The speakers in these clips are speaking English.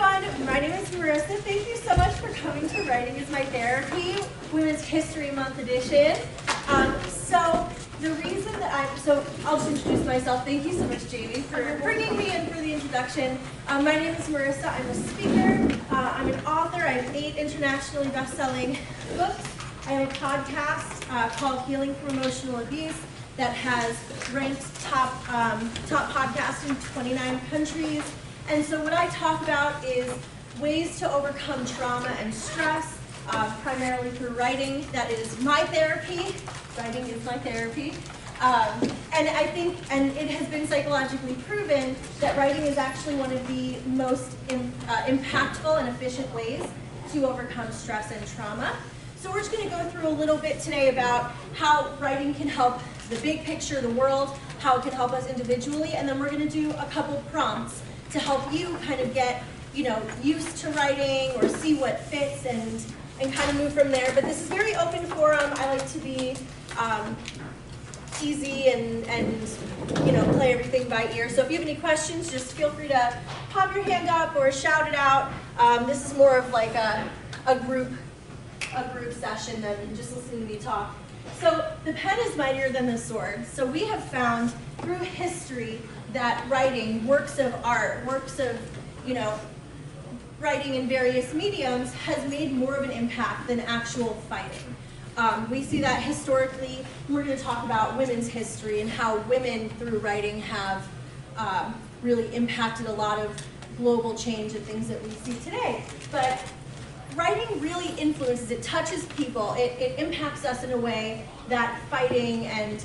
everyone, my name is Marissa. Thank you so much for coming to Writing is My Therapy, Women's History Month edition. So the reason that I'll just introduce myself. Thank you so much, Jamie, for bringing me in for the introduction. My name is Marissa. I'm a speaker. I'm an author. I have 8 internationally best-selling books. I have a podcast called Healing from Emotional Abuse that has ranked top podcasts in 29 countries. And so what I talk about is ways to overcome trauma and stress, primarily through writing. That is my therapy. Writing is my therapy. And I think, and it has been psychologically proven that writing is actually one of the most impactful and efficient ways to overcome stress and trauma. So we're just going to go through a little bit today about how writing can help the big picture, the world, how it can help us individually, and then we're going to do a couple prompts to help you kind of get, used to writing or see what fits and kind of move from there. But this is very open forum. I like to be easy and play everything by ear. So if you have any questions, just feel free to pop your hand up or shout it out. This is more of like a group session than just listening to me talk. So the pen is mightier than the sword. So we have found through history that writing, works of art, works of, writing in various mediums has made more of an impact than actual fighting. We see that historically. We're going to talk about women's history and how women through writing have really impacted a lot of global change and things that we see today. But writing really influences, it touches people, it impacts us in a way that fighting and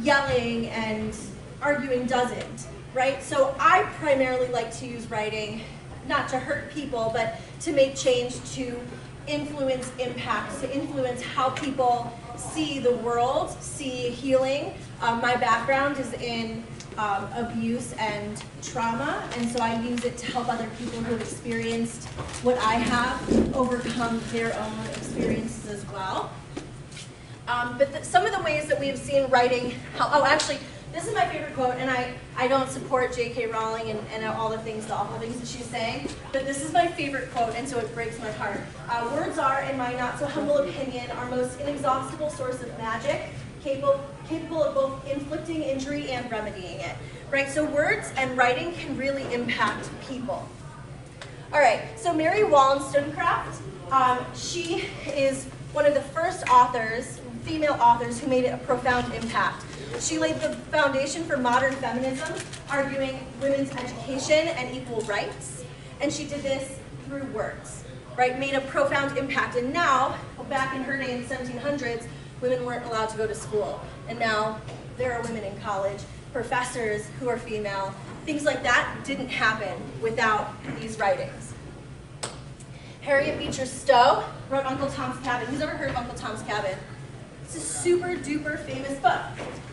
yelling and arguing doesn't, right? So I primarily like to use writing not to hurt people, but to make change, to influence impacts, to influence how people see the world, see healing. My background is in abuse and trauma, and so I use it to help other people who have experienced what I have overcome their own experiences as well. But some of the ways that we have seen writing help, actually, this is my favorite quote, and I don't support J.K. Rowling and all the awful things that she's saying, but this is my favorite quote, and so it breaks my heart. Words are, in my not so humble opinion, our most inexhaustible source of magic, capable of both inflicting injury and remedying it, right? So words and writing can really impact people. All right, so Mary Wollstonecraft, she is one of the first authors, female authors, who made a profound impact. She laid the foundation for modern feminism, arguing women's education and equal rights, and she did this through words, right? Made a profound impact, and now, back in her day in the 1700s, women weren't allowed to go to school, and now there are women in college, professors who are female. Things like that didn't happen without these writings. Harriet Beecher Stowe wrote Uncle Tom's Cabin. Who's ever heard of Uncle Tom's Cabin? It's a super duper famous book,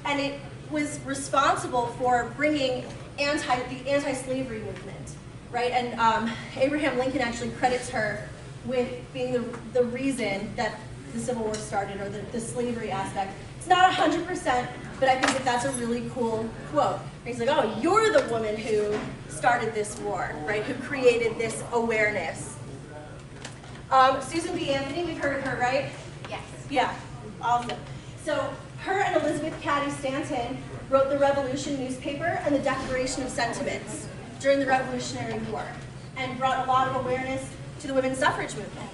and it was responsible for bringing the anti-slavery movement, right? And Abraham Lincoln actually credits her with being the reason that the Civil War started, or the slavery aspect. It's not 100%, but I think that's a really cool quote. He's like, oh, you're the woman who started this war, right? Who created this awareness. Susan B. Anthony, we've heard of her, right? Yes. Yeah, awesome. So her and Elizabeth Cady Stanton wrote the Revolution newspaper and the Declaration of Sentiments during the Revolutionary War, and brought a lot of awareness to the women's suffrage movement,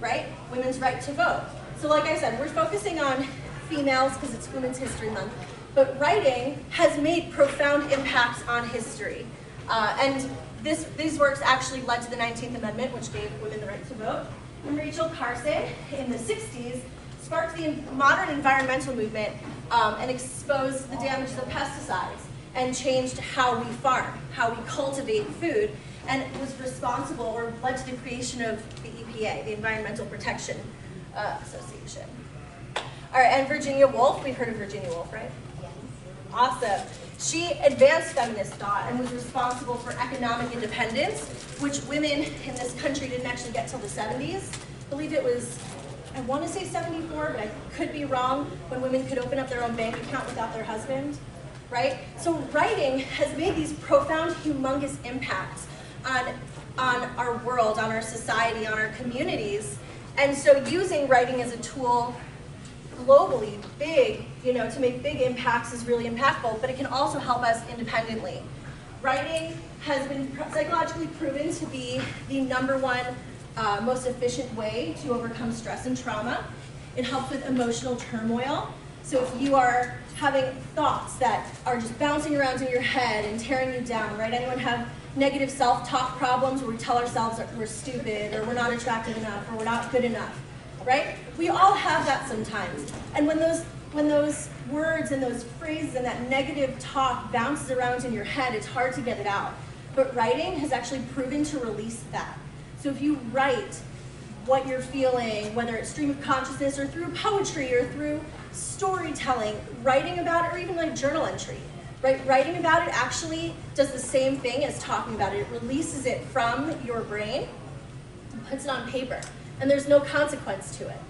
right? Women's right to vote. So like I said, we're focusing on females because it's Women's History Month, but writing has made profound impacts on history. And these works actually led to the 19th Amendment, which gave women the right to vote. And Rachel Carson, in the 60s, sparked the modern environmental movement and exposed the damages of pesticides and changed how we farm, how we cultivate food, and was responsible or led to the creation of the EPA, the Environmental Protection Association. All right, and Virginia Woolf, we've heard of Virginia Woolf, right? Yes. Awesome. She advanced feminist thought and was responsible for economic independence, which women in this country didn't actually get till the 70s. I believe it was, I want to say 74, but I could be wrong, when women could open up their own bank account without their husband, right? So writing has made these profound, humongous impacts. on our world, on our society, on our communities. And so using writing as a tool globally, big, to make big impacts is really impactful, but it can also help us independently. Writing has been psychologically proven to be the #1 most efficient way to overcome stress and trauma. It helps with emotional turmoil. So if you are having thoughts that are just bouncing around in your head and tearing you down, right? Anyone have negative self-talk problems where we tell ourselves that we're stupid or we're not attractive enough or we're not good enough, right? We all have that sometimes. And when those words and those phrases and that negative talk bounces around in your head, it's hard to get it out. But writing has actually proven to release that. So if you write what you're feeling, whether it's stream of consciousness or through poetry or through storytelling, writing about it, or even like journal entry, right? Writing about it actually does the same thing as talking about it. It releases it from your brain and puts it on paper. And there's no consequence to it,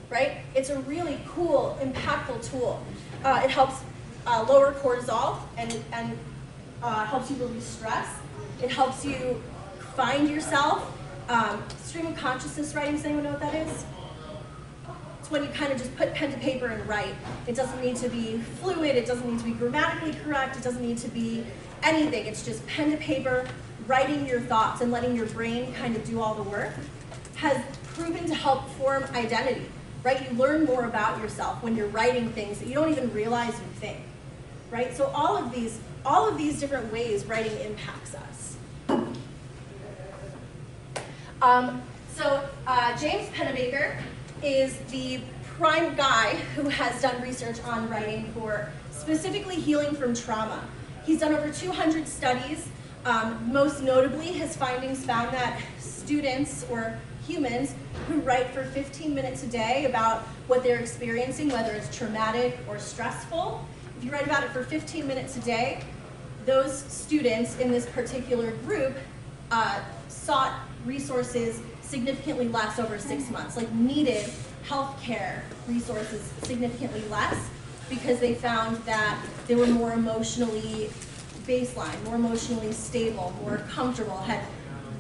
right? It's a really cool, impactful tool. It helps lower cortisol and helps you release stress. It helps you find yourself. Stream of consciousness writing, does anyone know what that is? It's when you kind of just put pen to paper and write. It doesn't need to be fluid, it doesn't need to be grammatically correct, it doesn't need to be anything. It's just pen to paper, writing your thoughts and letting your brain kind of do all the work. Has proven to help form identity, right? You learn more about yourself when you're writing things that you don't even realize you think, right? So all of these different ways writing impacts us. James Pennebaker is the prime guy who has done research on writing for specifically healing from trauma. He's done over 200 studies. Most notably, his findings found that students or humans who write for 15 minutes a day about what they're experiencing, whether it's traumatic or stressful, if you write about it for 15 minutes a day, those students in this particular group sought resources significantly less over 6 months, like needed healthcare resources significantly less because they found that they were more emotionally baseline, more emotionally stable, more comfortable, had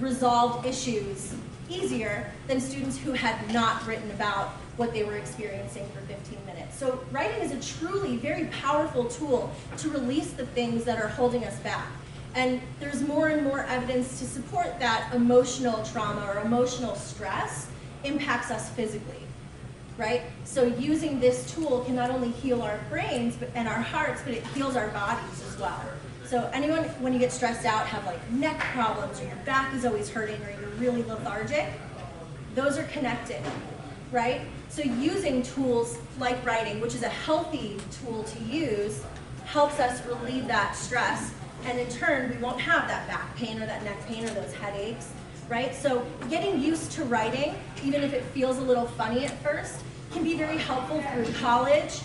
resolved issues easier than students who had not written about what they were experiencing for 15 minutes. So writing is a truly very powerful tool to release the things that are holding us back. And there's more and more evidence to support that emotional trauma or emotional stress impacts us physically, right? So using this tool can not only heal our brains and our hearts, but it heals our bodies as well. So anyone, when you get stressed out, have like neck problems or your back is always hurting or you're really lethargic, those are connected, right? So using tools like writing, which is a healthy tool to use, helps us relieve that stress. And in turn, we won't have that back pain or that neck pain or those headaches, right? So getting used to writing, even if it feels a little funny at first, can be very helpful through college,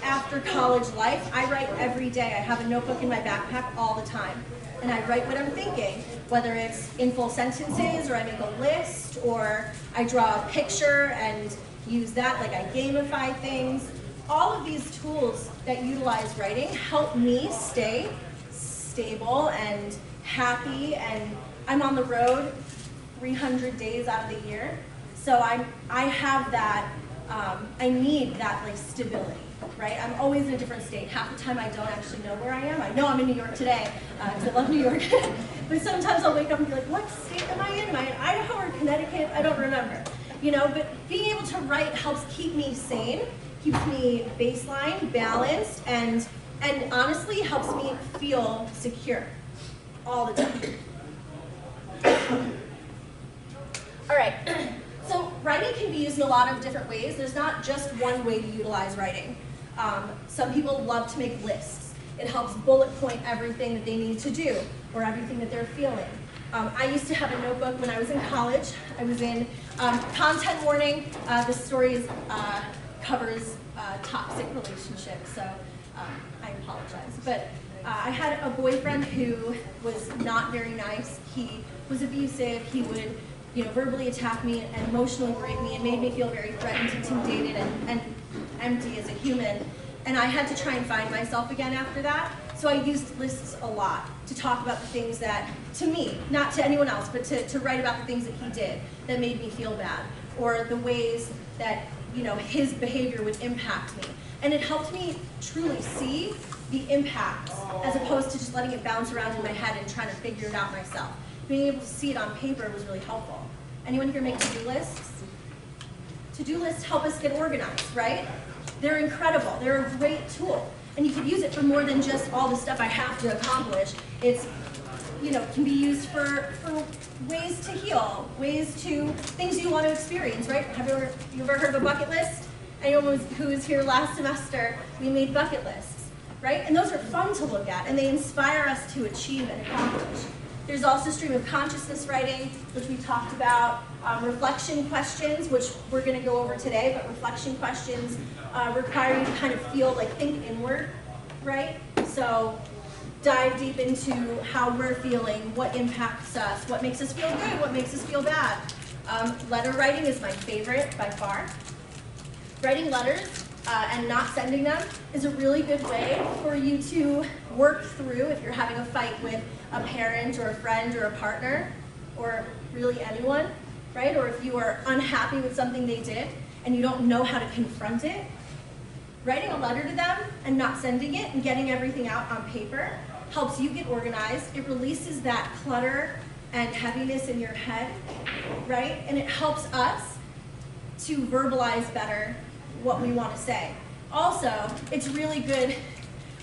after college life. I write every day. I have a notebook in my backpack all the time. And I write what I'm thinking, whether it's in full sentences or I make a list or I draw a picture and use that, like I gamify things. All of these tools that utilize writing help me stay stable and happy, and I'm on the road 300 days out of the year. So I have that, I need that like stability, right? I'm always in a different state. Half the time I don't actually know where I am. I know I'm in New York today, because I love New York. But sometimes I'll wake up and be like, what state am I in? Am I in Idaho or Connecticut? I don't remember. But being able to write helps keep me sane, keeps me baseline, balanced, and honestly helps me feel secure all the time. All right, so writing can be used in a lot of different ways. There's not just one way to utilize writing. Some people love to make lists. It helps bullet point everything that they need to do or everything that they're feeling. I used to have a notebook when I was in college. I was in content warning. This story covers toxic relationships, so I apologize. But I had a boyfriend who was not very nice. He was abusive. He would verbally attack me and emotionally rape me and made me feel very threatened, intimidated, and empty as a human. And I had to try and find myself again after that. So I used lists a lot to talk about the things that, to me, not to anyone else, but to write about the things that he did that made me feel bad, or the ways that his behavior would impact me. And it helped me truly see the impact as opposed to just letting it bounce around in my head and trying to figure it out myself. Being able to see it on paper was really helpful. Anyone here make to-do lists? To-do lists help us get organized, right? They're incredible. They're a great tool. And you could use it for more than just all the stuff I have to accomplish. It's, can be used for ways to heal, ways to, things you want to experience, right? Have you ever heard of a bucket list? Anyone who was here last semester, we made bucket lists, right? And those are fun to look at, and they inspire us to achieve and accomplish. There's also stream of consciousness writing, which we talked about, reflection questions, which we're going to go over today, but reflection questions require you to kind of think inward, right? So dive deep into how we're feeling, what impacts us, what makes us feel good, what makes us feel bad. Letter writing is my favorite by far. Writing letters and not sending them is a really good way for you to work through if you're having a fight with a parent or a friend or a partner or really anyone, right? Or if you are unhappy with something they did and you don't know how to confront it, writing a letter to them and not sending it and getting everything out on paper helps you get organized. It releases that clutter and heaviness in your head, right? And it helps us to verbalize better what we want to say. Also, it's really good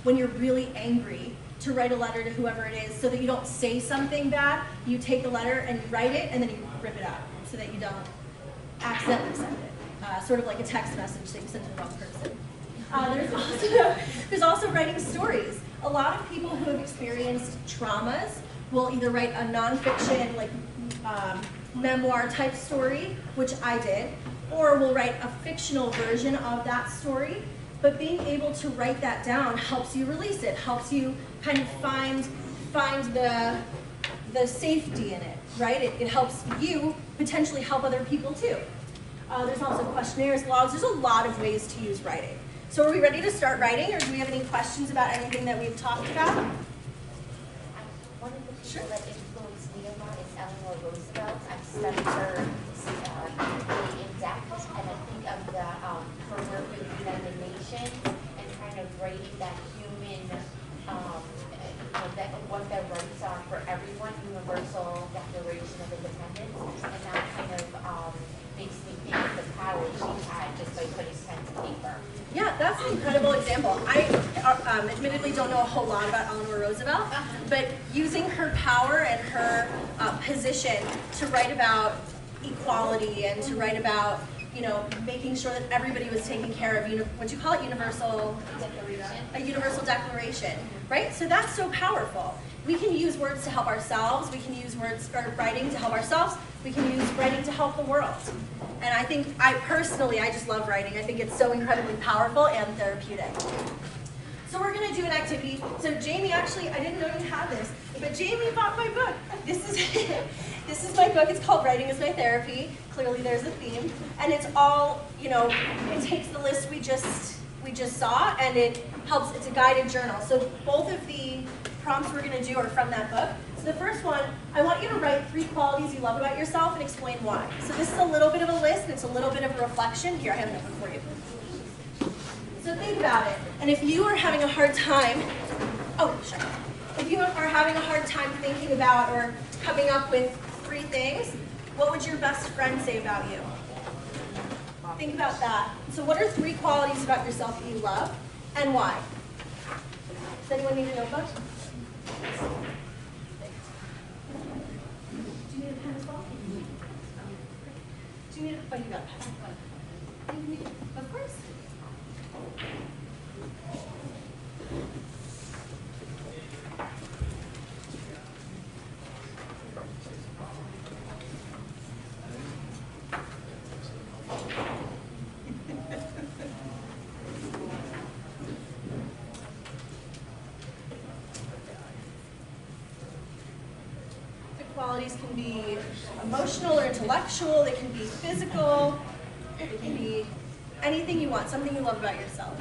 when you're really angry to write a letter to whoever it is so that you don't say something bad. You take the letter and you write it and then you rip it up so that you don't accidentally send it. Sort of like a text message that you send to the wrong person. There's also writing stories. A lot of people who have experienced traumas will either write a nonfiction, memoir type story, which I did, or will write a fictional version of that story. But being able to write that down helps you release it, helps you kind of find the safety in it, right? It helps you potentially help other people too. There's also questionnaires, logs. There's a lot of ways to use writing. So are we ready to start writing, or do we have any questions about anything that we've talked about? One of the people that influenced me a lot is Eleanor Roosevelt. I've studied her really in depth, and I think of her work with the United Nations and kind of writing that human, what their rights are for everyone, Universal Declaration of Independence, and that kind of makes me think of the power she had just by putting pen to paper. Yeah, that's an incredible example. I admittedly don't know a whole lot about Eleanor Roosevelt, but using her power and her position to write about equality and to write about, making sure that everybody was taken care of, what you call it, universal declaration. A universal declaration, right? So that's so powerful. We can use words to help ourselves. We can use writing to help ourselves. We can use writing to help the world. And I think, I just love writing. I think it's so incredibly powerful and therapeutic. So we're going to do an activity. So Jamie, actually, I didn't know you had this, but Jamie bought my book. This is my book. It's called Writing is My Therapy. Clearly there's a theme. And it's all, it takes the list we just saw, and it helps, it's a guided journal. So both of the prompts we're going to do are from that book. So the first one, I want you to write 3 qualities you love about yourself and explain why. So this is a little bit of a list, and it's a little bit of a reflection. Here, I have another one for you. So think about it. And if you are having a hard time, if you are having a hard time thinking about or coming up with 3 things, what would your best friend say about you? Think about that. So what are 3 qualities about yourself that you love, and why? Does anyone need a notebook? Do you need a pen as well? Do you need a, you got a pen. Of course. Qualities can be emotional or intellectual, they can be physical, it can be anything you want, something you love about yourself.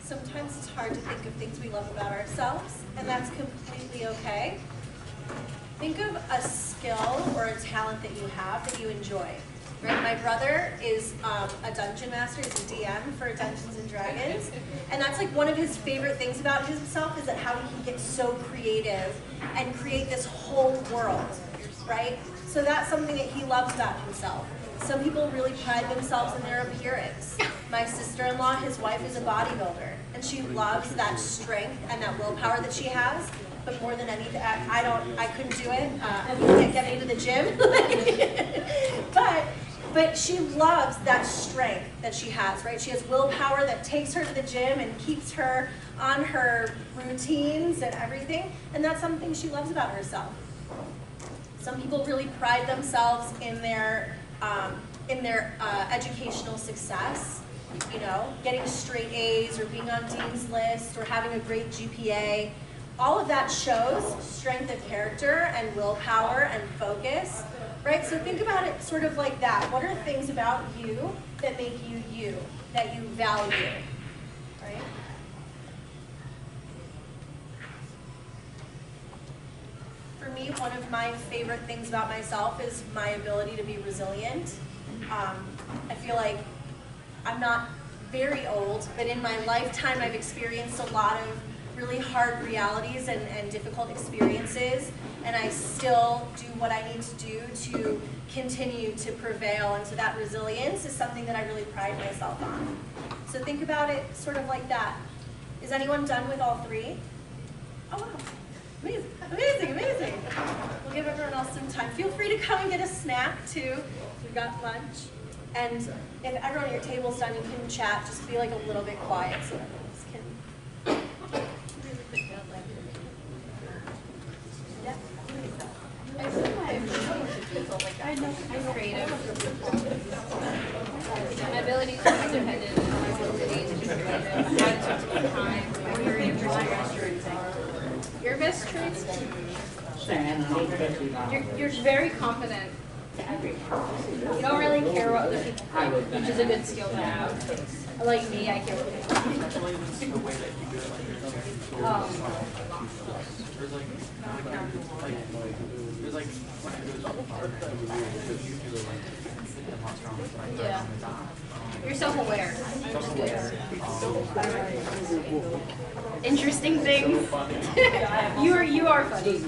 Sometimes it's hard to think of things we love about ourselves, and that's completely okay. Think of a skill or a talent that you have that you enjoy. Right? My brother is a dungeon master, he's a DM for Dungeons and Dragons, and that's like one of his favorite things about himself is that how he can get so creative and create this whole world, right? So that's something that he loves about himself. Some people really pride themselves in their appearance. My sister-in-law, his wife, is a bodybuilder, and she loves that strength and that willpower that she has. But more than anything, I couldn't do it. You can't get me to the gym. But she loves that strength that she has, right? She has willpower that takes her to the gym and keeps her on her routines and everything, and that's something she loves about herself. Some people really pride themselves in their educational success, you know, getting straight A's or being on Dean's List or having a great GPA. All of that shows strength of character and willpower and focus, right? So think about it sort of like that. What are things about you that make you you, that you value, right? For me, one of my favorite things about myself is my ability to be resilient. I feel like I'm not very old, but in my lifetime I've experienced a lot of really hard realities and difficult experiences, and I still do what I need to do to continue to prevail, and so that resilience is something that I really pride myself on. So think about it sort of like that. Is anyone done with all three? Oh wow, amazing, amazing, amazing. We'll give everyone else some time. Feel free to come and get a snack too. We've got lunch. And if everyone at your table's done, you can chat, just be like a little bit quiet so everyone else can. I'm creative. My ability to be independent and my ability to be creative. Attitude to time. Your best traits? You're very confident. You don't really care what other people think, which is a good skill to have. Like me, I can't really. Yeah. You're self-aware. Interesting things. you are funny.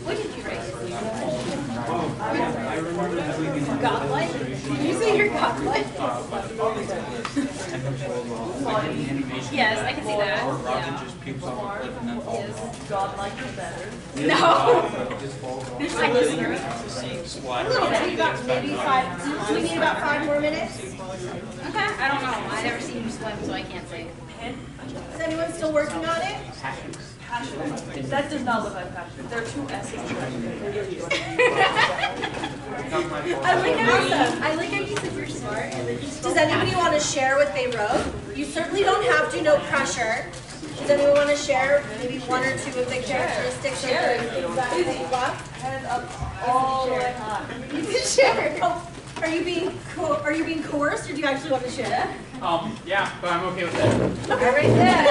What did you write? Godlike? Did you say you're godlike? Yes, I can see that. Yeah. Yes. Godlike is better. No. There's like this here. A little bit. Maybe 5. We need about 5 more minutes. Okay, I don't know. I never seen you swim, so I can't say. Is anyone still working on it? Passion. That does not look like passion. There are 2 S's. I like how you said you're smart. And then does anybody want to share what they wrote? You certainly don't have to, no pressure. Does anyone want to share maybe 1 or 2 of the characteristics or the things that you love? Hand up all the way high. You can share. Oh, are you being coerced, or do you actually want to share? Yeah, but I'm okay with it. Okay, right there.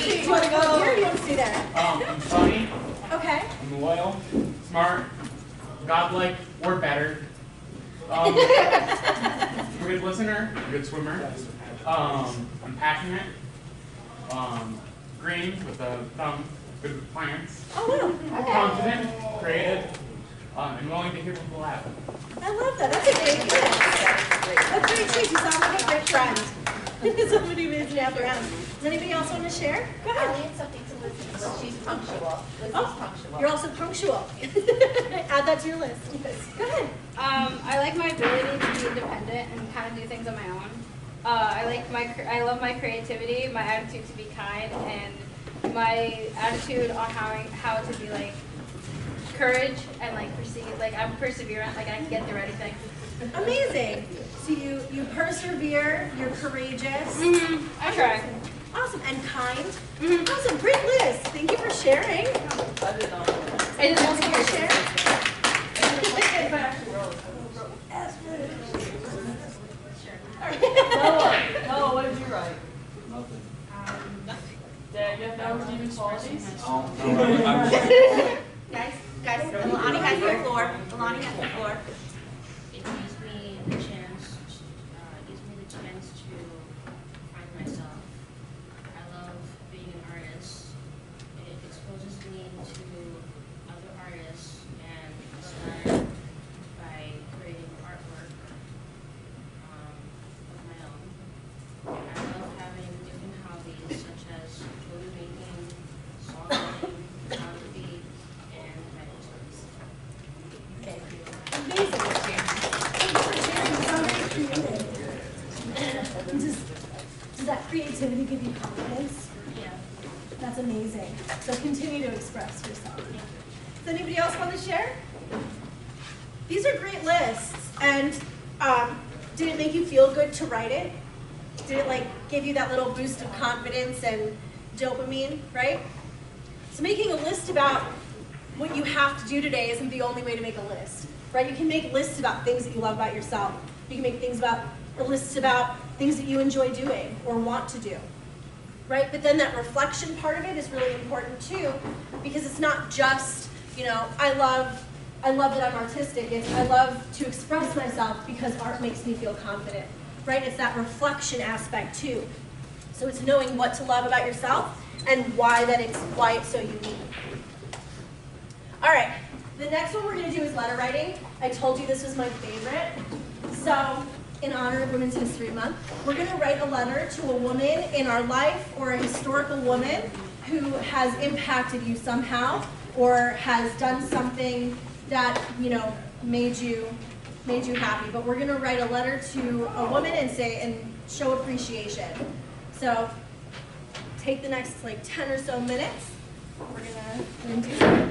Do you want to go here, or do you want to stay there? I'm funny, Okay. I'm loyal, smart, godlike, or better. I'm a good listener, a good swimmer. I'm passionate. Green with a thumb, good with plants. Oh, wow. Okay. Confident, creative, and willing to hear people out. I love that. That's a great gift. That's very sweet. You sound like a great friend. Somebody who is nap around. Does anybody else want to share? Go I'll ahead. add something to Lizzie. She's punctual. Lizzie's punctual. You're also punctual. Add that to your list. Go ahead. I like my ability to be independent and kind of do things on my own. I love my creativity, my attitude to be kind, and my attitude on how to be like courage and like proceed. Like I'm perseverant. Like I can get through anything. Amazing. So you persevere. You're courageous. I try. Awesome. And kind. Awesome. Great list. Thank you for sharing. I did not know that. I just want Want to to hear share? Noah, what did you write? Nothing. Dad, you have no redeeming qualities? Guys, Alani has the floor. Alani has the floor. It gives me the chance to find myself. I love being an artist. It exposes me to other artists and inspired by creating artwork of my own. And I love having different hobbies such as photo making, songwriting, photography, and writing stories. Amazing. Thank you for sharing. You sound very creative. Does that creativity give you confidence? Yeah. That's amazing. So continue to express yourself. Does anybody else want to share? These are great lists. And did it make you feel good to write it? Did it like give you that little boost of confidence and dopamine, right? So making a list about what you have to do today isn't the only way to make a list, right? You can make lists about things that you love about yourself. You can make lists about things that you enjoy doing or want to do, right? But then that reflection part of it is really important too, because it's not just, I love that I'm artistic. I love to express myself because art makes me feel confident, right? It's that reflection aspect too. So it's knowing what to love about yourself and why it's so unique. All right, the next one we're going to do is letter writing. I told you this was my favorite. So in honor of Women's History Month, we're going to write a letter to a woman in our life or a historical woman who has impacted you somehow or has done something that, made you happy. But we're going to write a letter to a woman and show appreciation. So take the next 10 or so minutes. We're going to do that.